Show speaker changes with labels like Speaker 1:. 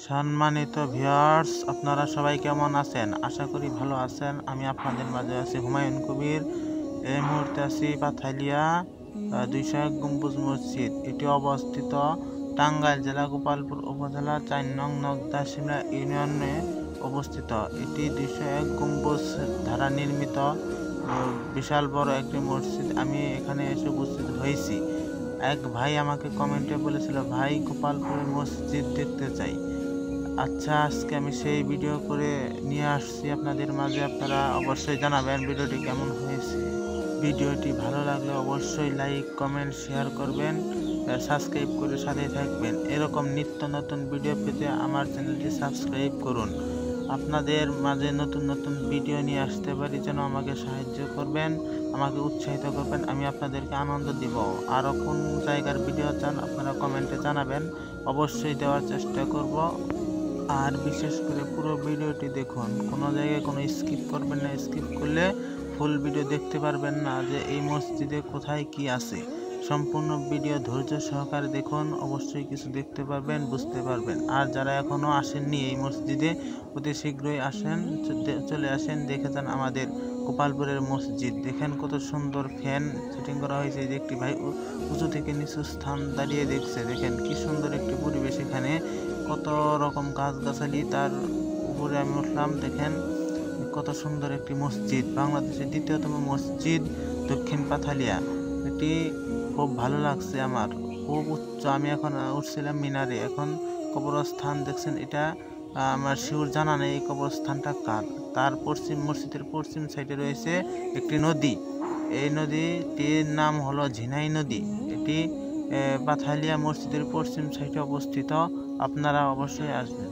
Speaker 1: সম্মানিত ভিউয়ার্স, আপনারা সবাই কেমন আছেন? আশা করি ভালো আছেন। আমি আপনাদের মাঝে আছি হুমায়ুন কবির। এই মুহূর্তে আছি পাথালিয়া 201 গম্বুজ মসজিদ। এটি অবস্থিত টাঙ্গাইল জেলা গোপালপুর উপজেলা 4 নং নগদা শিমলা ইউনিয়নে অবস্থিত। এটি 201 গম্বুজ দ্বারা নির্মিত বিশাল বড় একটি মসজিদ। আমি এখানে এসে উপস্থিত হয়েছি। এক ভাই আমাকে কমেন্টে বলেছিল, ভাই গোপালপুরের মসজিদ দেখতে চাই। আচ্ছা, আজকে আমি সেই ভিডিও করে নিয়ে আসছি আপনাদের মাঝে। আপনারা অবশ্যই জানাবেন ভিডিওটি কেমন হয়েছে। ভিডিওটি ভালো লাগলে অবশ্যই লাইক, কমেন্ট, শেয়ার করবেন, সাবস্ক্রাইব করে সাথে থাকবেন। এরকম নিত্য নতুন ভিডিও পেতে আমার চ্যানেলটি সাবস্ক্রাইব করুন। আপনাদের মাঝে নতুন নতুন ভিডিও নিয়ে আসতে পারি, যেন আমাকে সাহায্য করবেন, আমাকে উৎসাহিত করবেন। আমি আপনাদেরকে আনন্দ দিব। আরও কোন জায়গার ভিডিও চান আপনারা কমেন্টে জানাবেন, অবশ্যই দেওয়ার চেষ্টা করব। আর বিশেষ করে পুরো ভিডিওটি দেখুন, কোনো জায়গায় কোনো স্কিপ করবেন না। স্কিপ করলে ফুল ভিডিও দেখতে পারবেন না যে এই মসজিদে কোথায় কি আছে। সম্পূর্ণ ভিডিও ধৈর্য সহকারে দেখুন, অবশ্যই কিছু দেখতে পারবেন, বুঝতে পারবেন। আর যারা এখনও আসেননি এই মসজিদে, অতি শীঘ্রই আসেন, চলে আসেন, দেখে যান আমাদের গোপালপুরের মসজিদ। দেখেন কত সুন্দর ফ্যান সেটিং করা হয়েছে। যে একটি ভাই উঁচু থেকে নিচু স্থান দাঁড়িয়ে দেখছে। দেখেন কি সুন্দর একটি পরিবেশ, এখানে কত রকম গাছগাছালি, তার উপরে আমি উঠলাম। দেখেন কত সুন্দর একটি মসজিদ, বাংলাদেশের দ্বিতীয়তম মসজিদ দক্ষিণ পাথালিয়া। এটি খুব ভালো লাগছে আমার, খুব উচ্চ। আমি এখন উঠছিলাম মিনারে। এখন কবরস্থান দেখছেন, এটা আমার শিওর জানা নেই এই কবরস্থানটা কার। তার মসজিদের পশ্চিম সাইডে রয়েছে একটি নদী। এই নদীটির নাম হলো ঝিনাই নদী। এটি পাথালিয়া মসজিদের পশ্চিম সাইডে অবস্থিত। আপনারা অবশ্যই আসবেন।